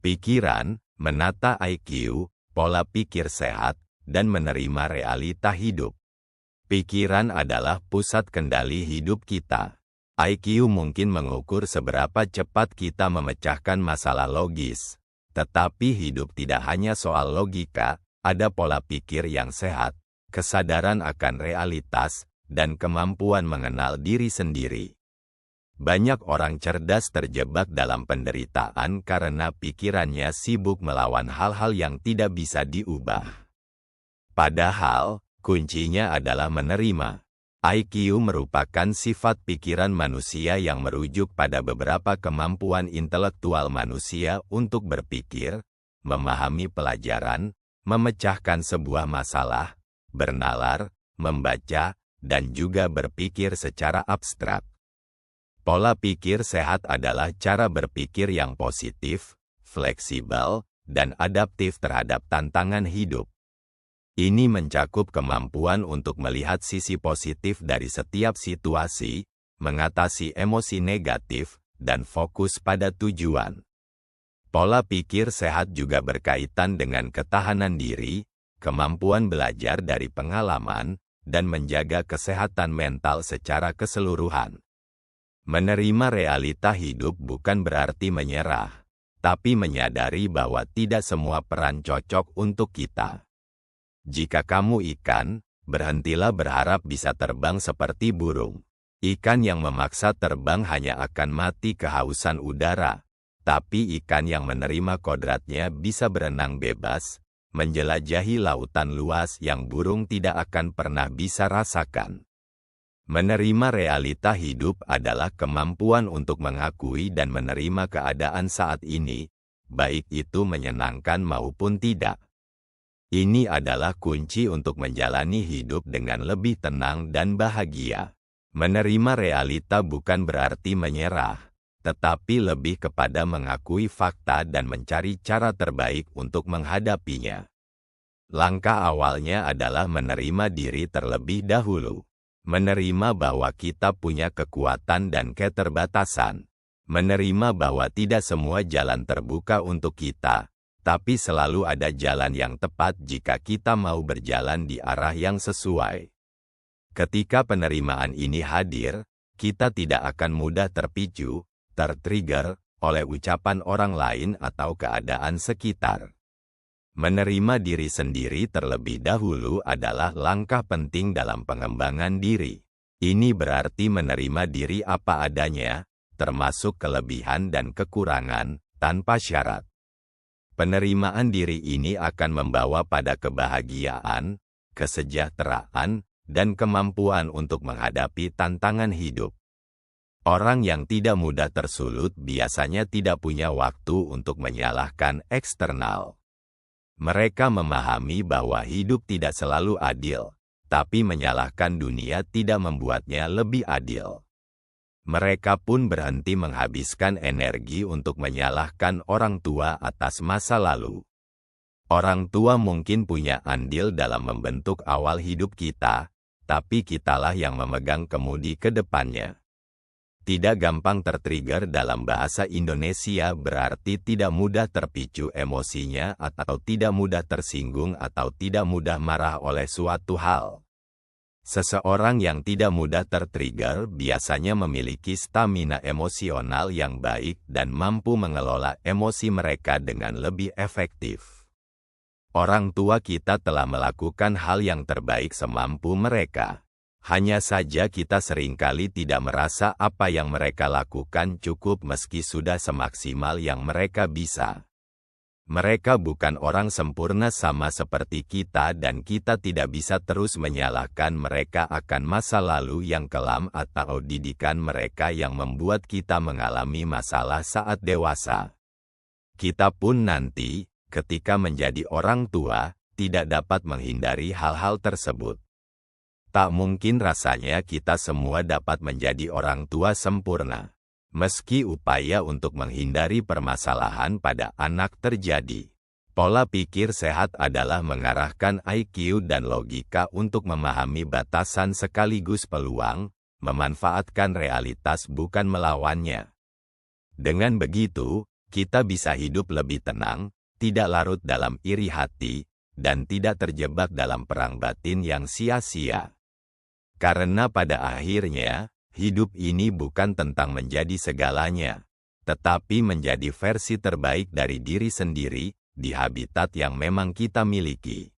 Pikiran, menata IQ, pola pikir sehat, dan menerima realita hidup. Pikiran adalah pusat kendali hidup kita. IQ mungkin mengukur seberapa cepat kita memecahkan masalah logis. Tetapi hidup tidak hanya soal logika, ada pola pikir yang sehat, kesadaran akan realitas, dan kemampuan mengenal diri sendiri. Banyak orang cerdas terjebak dalam penderitaan karena pikirannya sibuk melawan hal-hal yang tidak bisa diubah. Padahal, kuncinya adalah menerima. IQ merupakan sifat pikiran manusia yang merujuk pada beberapa kemampuan intelektual manusia untuk berpikir, memahami pelajaran, memecahkan sebuah masalah, bernalar, membaca, dan juga berpikir secara abstrak. Pola pikir sehat adalah cara berpikir yang positif, fleksibel, dan adaptif terhadap tantangan hidup. Ini mencakup kemampuan untuk melihat sisi positif dari setiap situasi, mengatasi emosi negatif, dan fokus pada tujuan. Pola pikir sehat juga berkaitan dengan ketahanan diri, kemampuan belajar dari pengalaman, dan menjaga kesehatan mental secara keseluruhan. Menerima realita hidup bukan berarti menyerah, tapi menyadari bahwa tidak semua peran cocok untuk kita. Jika kamu ikan, berhentilah berharap bisa terbang seperti burung. Ikan yang memaksa terbang hanya akan mati kehausan udara, tapi ikan yang menerima kodratnya bisa berenang bebas, menjelajahi lautan luas yang burung tidak akan pernah bisa rasakan. Menerima realita hidup adalah kemampuan untuk mengakui dan menerima keadaan saat ini, baik itu menyenangkan maupun tidak. Ini adalah kunci untuk menjalani hidup dengan lebih tenang dan bahagia. Menerima realita bukan berarti menyerah, tetapi lebih kepada mengakui fakta dan mencari cara terbaik untuk menghadapinya. Langkah awalnya adalah menerima diri terlebih dahulu. Menerima bahwa kita punya kekuatan dan keterbatasan. Menerima bahwa tidak semua jalan terbuka untuk kita, tapi selalu ada jalan yang tepat jika kita mau berjalan di arah yang sesuai. Ketika penerimaan ini hadir, kita tidak akan mudah terpicu, tertrigger, oleh ucapan orang lain atau keadaan sekitar. Menerima diri sendiri terlebih dahulu adalah langkah penting dalam pengembangan diri. Ini berarti menerima diri apa adanya, termasuk kelebihan dan kekurangan, tanpa syarat. Penerimaan diri ini akan membawa pada kebahagiaan, kesejahteraan, dan kemampuan untuk menghadapi tantangan hidup. Orang yang tidak mudah tersulut biasanya tidak punya waktu untuk menyalahkan eksternal. Mereka memahami bahwa hidup tidak selalu adil, tapi menyalahkan dunia tidak membuatnya lebih adil. Mereka pun berhenti menghabiskan energi untuk menyalahkan orang tua atas masa lalu. Orang tua mungkin punya andil dalam membentuk awal hidup kita, tapi kitalah yang memegang kemudi ke depannya. Tidak gampang tertrigger dalam bahasa Indonesia berarti tidak mudah terpicu emosinya atau tidak mudah tersinggung atau tidak mudah marah oleh suatu hal. Seseorang yang tidak mudah tertrigger biasanya memiliki stamina emosional yang baik dan mampu mengelola emosi mereka dengan lebih efektif. Orang tua kita telah melakukan hal yang terbaik semampu mereka. Hanya saja kita seringkali tidak merasa apa yang mereka lakukan cukup meski sudah semaksimal yang mereka bisa. Mereka bukan orang sempurna sama seperti kita dan kita tidak bisa terus menyalahkan mereka akan masa lalu yang kelam atau didikan mereka yang membuat kita mengalami masalah saat dewasa. Kita pun nanti, ketika menjadi orang tua, tidak dapat menghindari hal-hal tersebut. Tak mungkin rasanya kita semua dapat menjadi orang tua sempurna. Meski upaya untuk menghindari permasalahan pada anak terjadi. Pola pikir sehat adalah mengarahkan IQ dan logika untuk memahami batasan sekaligus peluang, memanfaatkan realitas bukan melawannya. Dengan begitu, kita bisa hidup lebih tenang, tidak larut dalam iri hati, dan tidak terjebak dalam perang batin yang sia-sia. Karena pada akhirnya, hidup ini bukan tentang menjadi segalanya, tetapi menjadi versi terbaik dari diri sendiri, di habitat yang memang kita miliki.